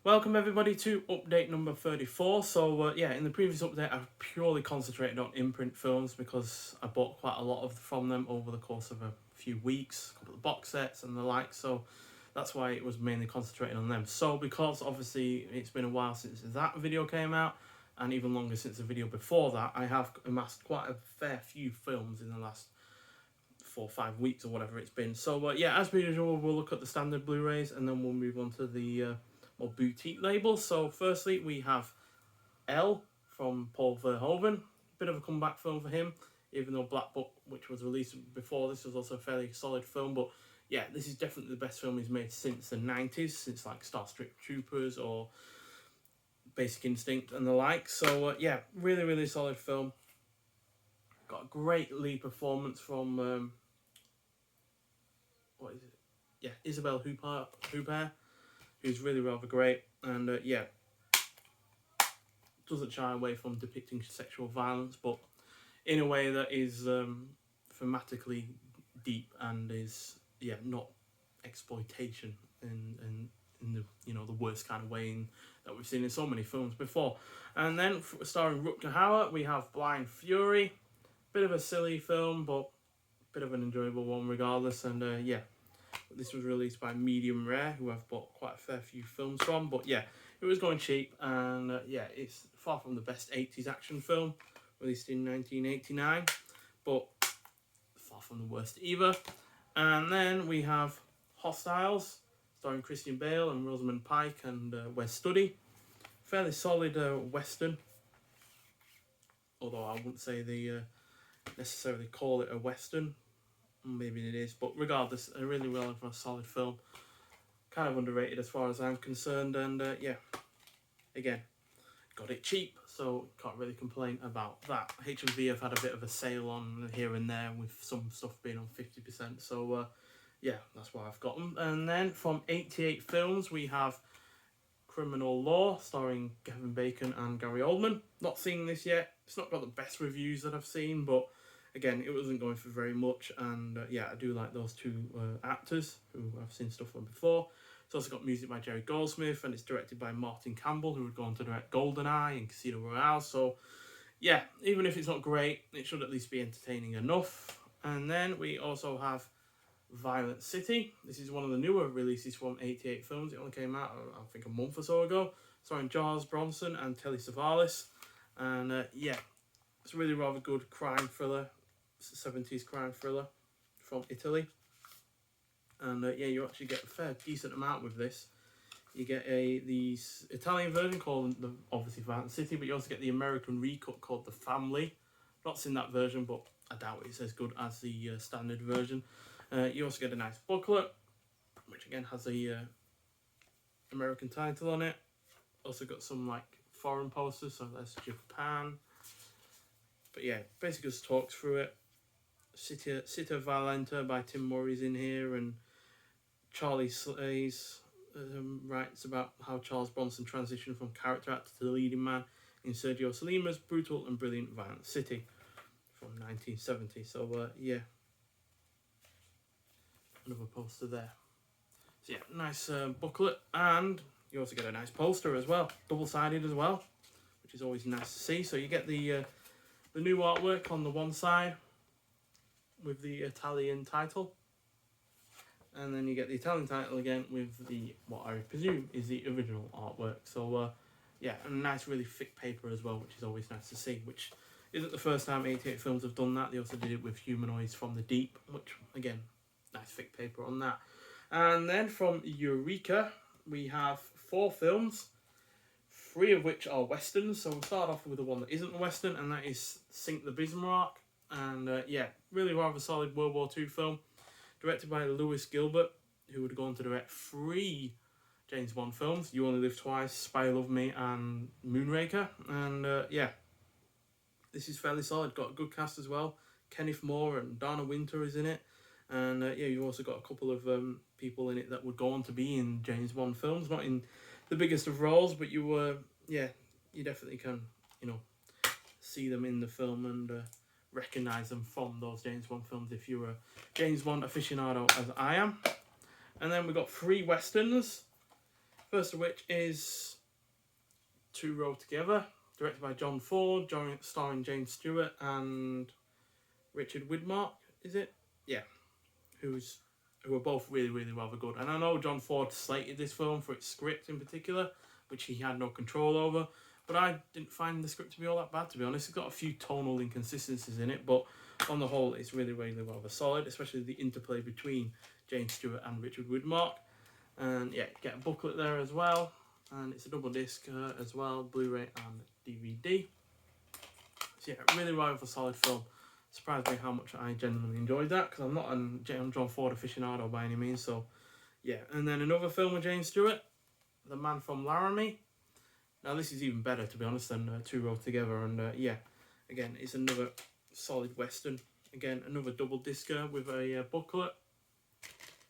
Welcome everybody to update number 34. So yeah, in the previous update I've purely concentrated on imprint films because I bought quite a lot from them over the course of a few weeks, a couple of box sets and the like, so that's why it was mainly concentrating on them. So because obviously it's been a while since that video came out, and even longer since the video before that, I have amassed quite a fair few films in the last 4 or 5 weeks or whatever it's been. So yeah, as per usual, we'll look at the standard Blu-rays and then we'll move on to the more boutique labels. So firstly, we have L from Paul Verhoeven. Bit of a comeback film for him, even though Black Book, which was released before this, was also a fairly solid film. But yeah, this is definitely the best film he's made since the 90s, since like Starship Troopers or Basic Instinct and the like. So yeah, really, really solid film. Got a great lead performance from what is it? Yeah, Isabelle Huppert, who's really rather great, and yeah, doesn't shy away from depicting sexual violence, but in a way that is thematically deep and is not exploitation in the the worst kind of way that we've seen in so many films before. And then starring Rutger Hauer, we have Blind Fury. Bit of a silly film, but bit of an enjoyable one regardless. And yeah, this was released by Medium Rare, who I've bought quite a fair few films from. But yeah, it was going cheap, and yeah, it's far from the best 80s action film, released in 1989, but far from the worst either. And then we have Hostiles, starring Christian Bale and Rosamund Pike and Wes Studi. Fairly solid western, although I wouldn't say they necessarily call it a western. Maybe it is, but regardless, a really well for a solid film. Kind of underrated as far as I'm concerned, and yeah, again, got it cheap, so can't really complain about that. H&V have had a bit of a sale on here and there with some stuff being on 50%, so yeah, that's why I've got them. And then from 88 Films, we have Criminal Law, starring Kevin Bacon and Gary Oldman. Not seen this yet. It's not got the best reviews that I've seen, but again, it wasn't going for very much, and yeah, I do like those two actors who I've seen stuff from before. It's also got music by Jerry Goldsmith, and it's directed by Martin Campbell, who would go on to direct GoldenEye and Casino Royale. So yeah, even if it's not great, it should at least be entertaining enough. And then we also have Violent City. This is one of the newer releases from 88 Films. It only came out, I think, a month or so ago. Starring Charles Bronson and Telly Savalas. And yeah, it's a really rather good crime thriller. It's a 70s crime thriller from Italy. And yeah, you actually get a fair decent amount with this. You get the Italian version called obviously Violent City, but you also get the American recut called The Family. Not seen that version, but I doubt it's as good as the standard version. You also get a nice booklet, which again has a American title on it. Also got some like foreign posters, so that's Japan. But yeah, basically just talks through it. Città Valenta by Tim Murray's in here, and Charlie Slays writes about how Charles Bronson transitioned from character actor to the leading man in Sergio Solima's brutal and brilliant Violent City from 1970. So yeah, another poster there. So yeah, nice booklet, and you also get a nice poster as well, double-sided as well, which is always nice to see. So you get the new artwork on the one side with the Italian title, and then you get the Italian title again with the what I presume is the original artwork. So yeah, and a nice really thick paper as well, which is always nice to see, which isn't the first time 88 Films have done that. They also did it with Humanoids from the Deep, which again, nice thick paper on that. And then from Eureka, we have 4 films, 3 of which are westerns. So we'll start off with the one that isn't a western, and that is Sink the Bismarck. And yeah, really rather solid World War II film, directed by Lewis Gilbert, who would go on to direct 3 James Bond films: You Only Live Twice, Spy Love Me, and Moonraker. And yeah, this is fairly solid. Got a good cast as well. Kenneth Moore and Dana Winter is in it. And yeah, you've also got a couple of people in it that would go on to be in James Bond films. Not in the biggest of roles, but you yeah, you definitely can, see them in the film and recognise them from those James Bond films if you're a James Bond aficionado, as I am. And then we've got 3 westerns. First of which is Two Row Together, directed by John Ford, starring James Stewart and Richard Widmark, is it? Yeah, who are both really, really rather good. And I know John Ford slated this film for its script in particular, which he had no control over. But I didn't find the script to be all that bad, to be honest. It's got a few tonal inconsistencies in it, but on the whole, it's really, really rather solid, especially the interplay between James Stewart and Richard Widmark. And yeah, you get a booklet there as well, and it's a double disc as well, Blu-ray and DVD. So yeah, really rather solid film. Surprised me how much I genuinely enjoyed that, because I'm not a John Ford aficionado by any means. So yeah, and then another film with James Stewart, The Man from Laramie. Now this is even better, to be honest, than Two Row Together, and yeah, again, it's another solid western. Again, another double discer with a booklet.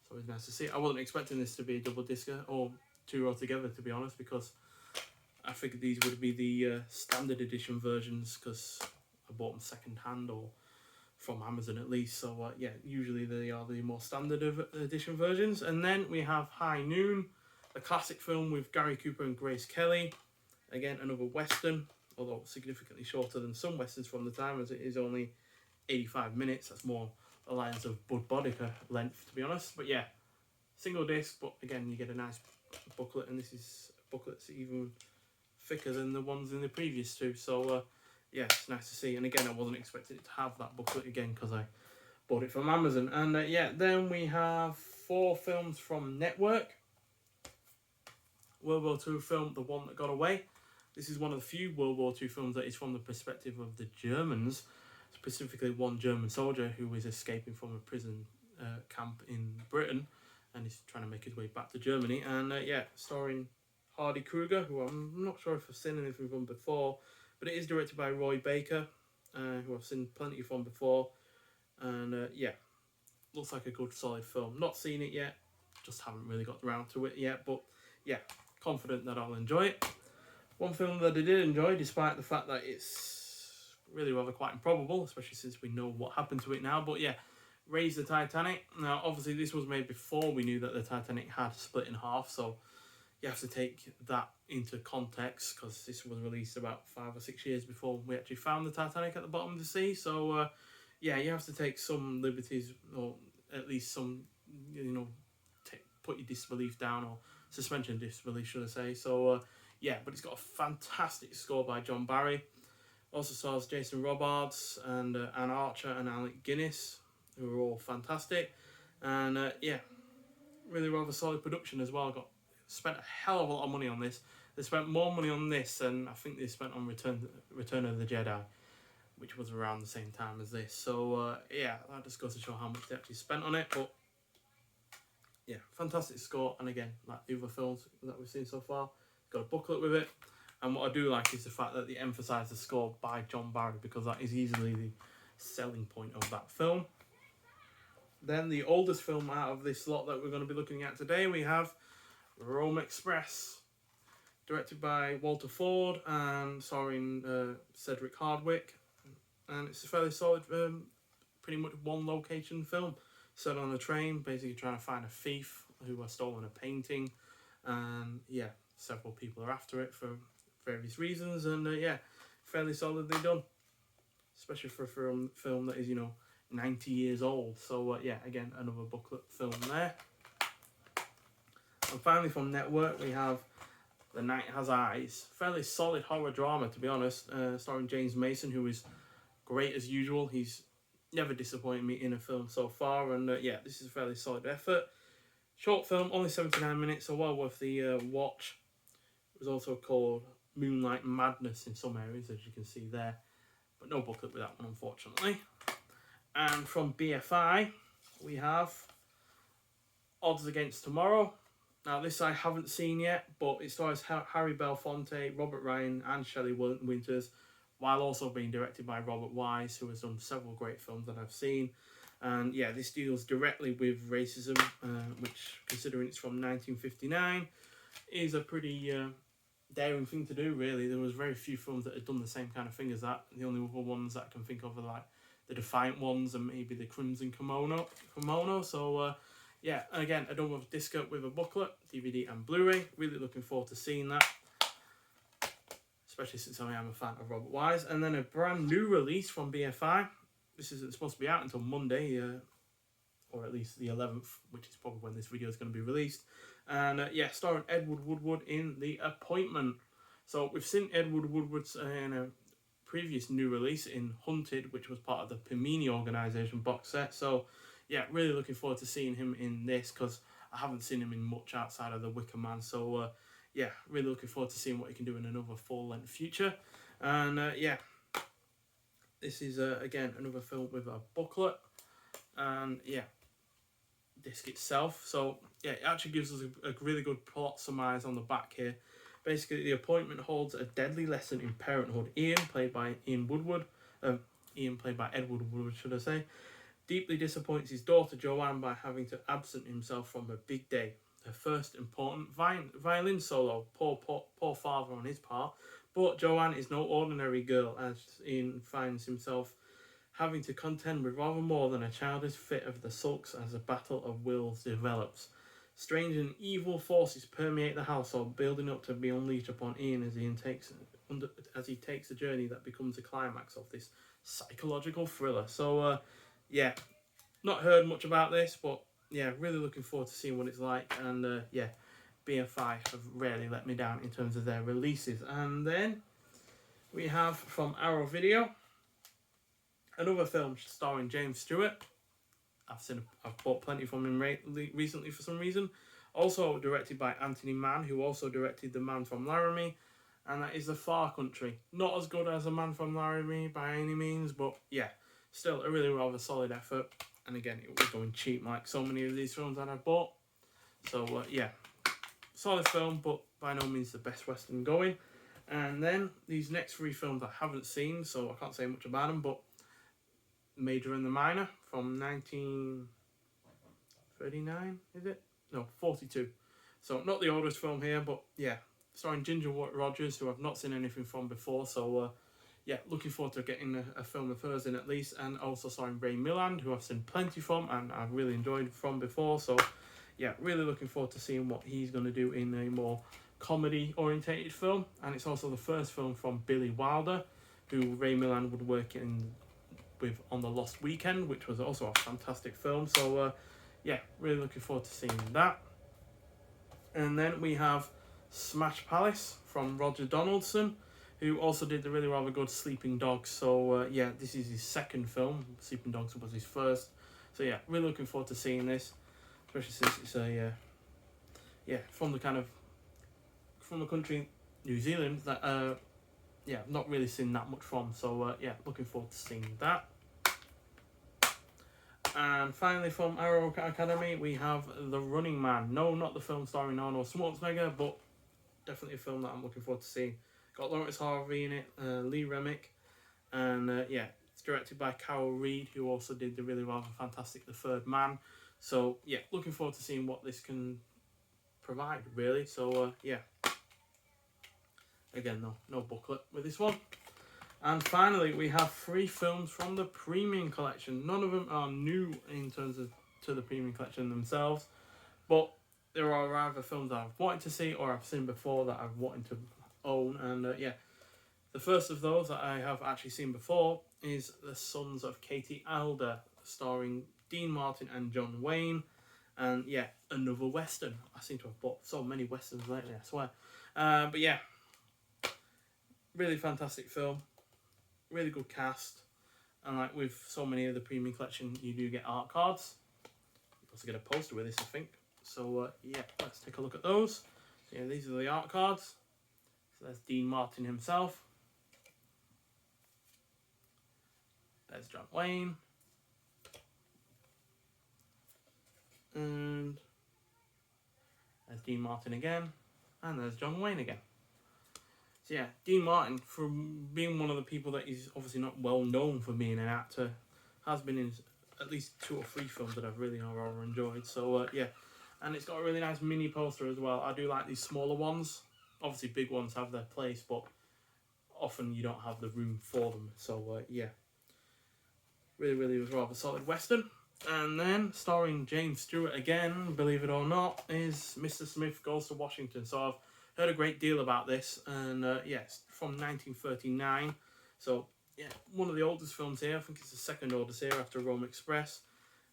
So it's nice to see. I wasn't expecting this to be a double discer or Two Row Together, to be honest, because I figured these would be the standard edition versions, because I bought them second hand or from Amazon at least. So yeah, usually they are the more standard edition versions. And then we have High Noon, a classic film with Gary Cooper and Grace Kelly. Again, another western, although significantly shorter than some westerns from the time, as it is only 85 minutes. That's more the lines of Bud Bodicker length, to be honest. But yeah, single disc, but again, you get a nice booklet, and this is a booklet that's even thicker than the ones in the previous two. So yeah, it's nice to see. And again, I wasn't expecting it to have that booklet again, because I bought it from Amazon. And yeah, then we have 4 films from Network. World War II film, The One That Got Away. This is one of the few World War II films that is from the perspective of the Germans, specifically one German soldier who is escaping from a prison camp in Britain, and he's trying to make his way back to Germany. And yeah, starring Hardy Kruger, who I'm not sure if I've seen anything from before, but it is directed by Roy Baker, who I've seen plenty from before. And yeah, looks like a good solid film. Not seen it yet, just haven't really got around to it yet, but yeah, confident that I'll enjoy it. One film that I did enjoy, despite the fact that it's really rather quite improbable, especially since we know what happened to it now, but yeah, Raise the Titanic. Now, obviously, this was made before we knew that the Titanic had split in half, so you have to take that into context, because this was released about 5 or 6 years before we actually found the Titanic at the bottom of the sea. So yeah, you have to take some liberties, or at least some, you know, put your disbelief down, or suspension of disbelief, should I say. So yeah, but it's got a fantastic score by John Barry. Also stars Jason Robards and Anne Archer and Alec Guinness, who are all fantastic. And yeah, really rather solid production as well. Spent a hell of a lot of money on this. They spent more money on this than I think they spent on Return of the Jedi, which was around the same time as this. So yeah, that just goes to show how much they actually spent on it. But yeah, fantastic score. And again, like the other films that we've seen so far, got a booklet with it. And what I do like is the fact that they emphasise the score by John Barry, because that is easily the selling point of that film. Then the oldest film out of this lot that we're going to be looking at today, we have Rome Express, directed by Walter Ford and starring Cedric Hardwicke. And it's a fairly solid, pretty much one location film, set on a train, basically trying to find a thief who has stolen a painting. And yeah, several people are after it for various reasons, and yeah, fairly solidly done, especially for a film that is, you know, 90 years old. So yeah, again, another booklet film there. And finally from Network, we have The Night Has Eyes, fairly solid horror drama, to be honest, starring James Mason, who is great as usual. He's never disappointed me in a film so far, and yeah, this is a fairly solid effort. Short film, only 79 minutes, so well worth the watch. It was also called Moonlight Madness in some areas, as you can see there, but no booklet with that one, unfortunately. And from BFI, we have Odds Against Tomorrow. Now, this I haven't seen yet, but it stars Harry Belafonte, Robert Ryan, and Shelley Winters, while also being directed by Robert Wise, who has done several great films that I've seen. And yeah, this deals directly with racism, which, considering it's from 1959, is a pretty daring thing to do, really. There was very few films that had done the same kind of thing as that. The only other ones that I can think of are like the Defiant Ones and maybe the Crimson Kimono. So yeah, and again, a double disc with a booklet, DVD and Blu-ray. Really looking forward to seeing that, especially since I am a fan of Robert Wise. And then a brand new release from BFI. This isn't supposed to be out until Monday, or at least the 11th, which is probably when this video is going to be released. And yeah, starring Edward Woodward in The Appointment. So we've seen Edward Woodward's in a previous new release in Hunted, which was part of the Pimini organisation box set. So yeah, really looking forward to seeing him in this, because I haven't seen him in much outside of The Wicker Man. So yeah, really looking forward to seeing what he can do in another full-length feature. And yeah, this is again another film with a booklet, and yeah, disc itself. So yeah, it actually gives us a really good plot surmise on the back here. Basically, The Appointment holds a deadly lesson in parenthood. Ian, played by Edward Woodward, should I say, deeply disappoints his daughter Joanne by having to absent himself from her big day, her first important violin solo. Poor father on his part. But Joanne is no ordinary girl, as Ian finds himself having to contend with rather more than a childish fit of the sulks as a battle of wills develops. Strange and evil forces permeate the household, building up to be unleashed upon Ian as he takes a journey that becomes the climax of this psychological thriller. So, yeah, not heard much about this, but yeah, really looking forward to seeing what it's like. And yeah, BFI have rarely let me down in terms of their releases. And then we have from Arrow Video another film starring James Stewart. I've bought plenty from him recently for some reason. Also directed by Anthony Mann, who also directed The Man from Laramie, and that is The Far Country. Not as good as The Man from Laramie by any means, but yeah, still a really rather solid effort. And again, it was going cheap like so many of these films that I've bought. So yeah, solid film, but by no means the best Western going. And then these next three films I haven't seen, so I can't say much about them, but Major and the Minor from 1939, is it? No, 42. So not the oldest film here, but yeah, starring Ginger Rogers, who I've not seen anything from before. So yeah, looking forward to getting a film of hers in at least. And also starring Ray Milland, who I've seen plenty from and I've really enjoyed from before. So yeah, really looking forward to seeing what he's going to do in a more comedy orientated film. And it's also the first film from Billy Wilder, who Ray Milland would work with on The Lost Weekend, which was also a fantastic film. So yeah, really looking forward to seeing that. And then we have Smash Palace from Roger Donaldson, who also did the really rather good Sleeping Dogs. So yeah, this is his second film. Sleeping Dogs was his first. So yeah, really looking forward to seeing this, especially since it's a yeah, from the country New Zealand that yeah, I've not really seen that much from. So yeah, looking forward to seeing that. And finally from Arrow Academy, we have The Running Man. No, not the film starring Arnold Schwarzenegger, but definitely a film that I'm looking forward to seeing. Got Lawrence Harvey in it, Lee Remick, and yeah, it's directed by Carol Reed, who also did the really rather fantastic The Third Man. So yeah, looking forward to seeing what this can provide, really. So yeah, again, no booklet with this one. And finally, we have 3 films from the Premium Collection. None of them are new in terms of to the Premium Collection themselves, but there are either films that I've wanted to see or I've seen before that I've wanted to own. And yeah, the first of those that I have actually seen before is The Sons of Katie Alder, starring Dean Martin and John Wayne. And yeah, another Western. I seem to have bought so many Westerns lately, I swear. But yeah, really fantastic film. Really good cast, and like with so many of the Premium Collection, you do get art cards. You also get a poster with this, I think. So yeah, let's take a look at those. So, yeah, these are the art cards. So there's Dean Martin himself. There's John Wayne. And there's Dean Martin again. And there's John Wayne again. So yeah, Dean Martin, from being one of the people that is obviously not well known for being an actor, has been in at least 2 or 3 films that I've really rather enjoyed. So yeah, and it's got a really nice mini poster as well. I do like these smaller ones. Obviously big ones have their place, but often you don't have the room for them. So yeah, really was rather solid Western. And then, starring James Stewart again, believe it or not, is Mr. Smith Goes to Washington. So I've heard a great deal about this, and yes, from 1939. So yeah, one of the oldest films here. I think it's the second oldest here after Rome Express.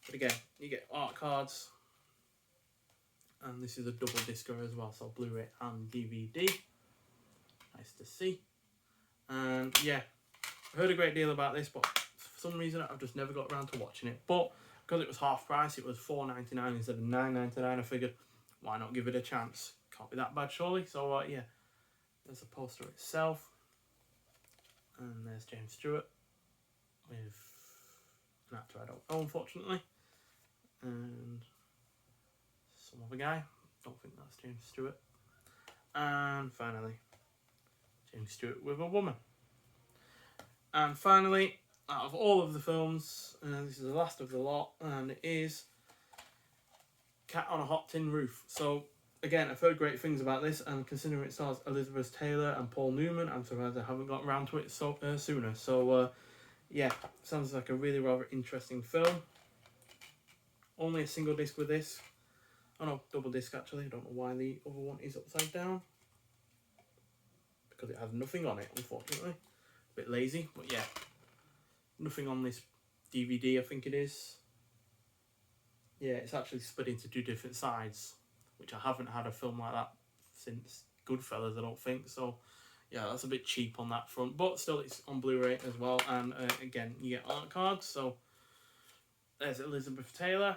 But again, you get art cards, and this is a double disc as well, so Blu-ray and DVD. Nice to see. And yeah, I heard a great deal about this, but for some reason I've just never got around to watching it. But because it was half price, it was $4.99 instead of $9.99. I figured, why not give it a chance? Can't be that bad, surely. So yeah, there's the poster itself, and there's James Stewart with an actor I don't know, unfortunately, and some other guy. Don't think that's James Stewart. And finally, James Stewart with a woman. And finally, out of all of the films, this is the last of the lot, and it is Cat on a Hot Tin Roof. So again, I've heard great things about this, and considering it stars Elizabeth Taylor and Paul Newman, I'm surprised I haven't got around to it sooner. So yeah, sounds like a really rather interesting film. Only a single disc with this. Oh no, double disc actually. I don't know why the other one is upside down. Because it has nothing on it, unfortunately. A bit lazy, but yeah. Nothing on this DVD, I think it is. Yeah, it's actually split into two different sides, which I haven't had a film like that since Goodfellas, I don't think. So yeah, that's a bit cheap on that front, but still it's on Blu-ray as well. And again, you get art cards. So there's Elizabeth Taylor,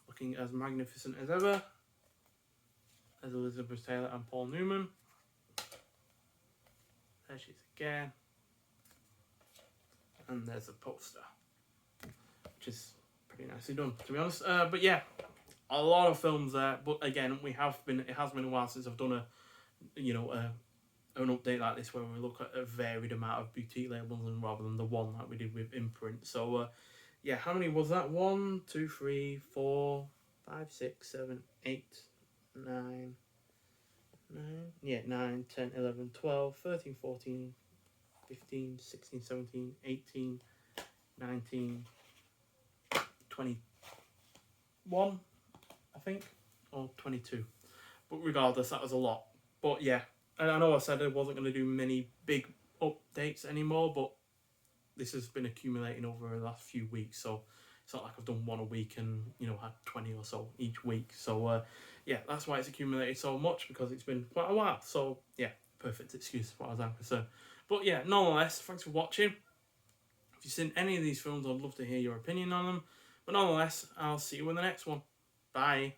looking as magnificent as ever. There's Elizabeth Taylor and Paul Newman. There she is again. And there's a poster, which is pretty nicely done, to be honest. But yeah, a lot of films there. But again, it has been a while since I've done an update like this where we look at a varied amount of boutique labels and rather than the one that we did with Imprint. So yeah, how many was that? 1, 2, 3, 4, 5, 6, 7, 8, 9. 9, 10, 11, 12, 13, 14, 15, 16, 17, 18, 19, 21, I think, or 22. But regardless, that was a lot. But yeah, and I know I said I wasn't going to do many big updates anymore, but this has been accumulating over the last few weeks, so it's not like I've done one a week and had 20 or so each week. So yeah, that's why it's accumulated so much, because it's been quite a while. So yeah, perfect excuse as far as I'm concerned. But yeah, nonetheless, thanks for watching. If you've seen any of these films, I'd love to hear your opinion on them. But nonetheless, I'll see you in the next one. Bye.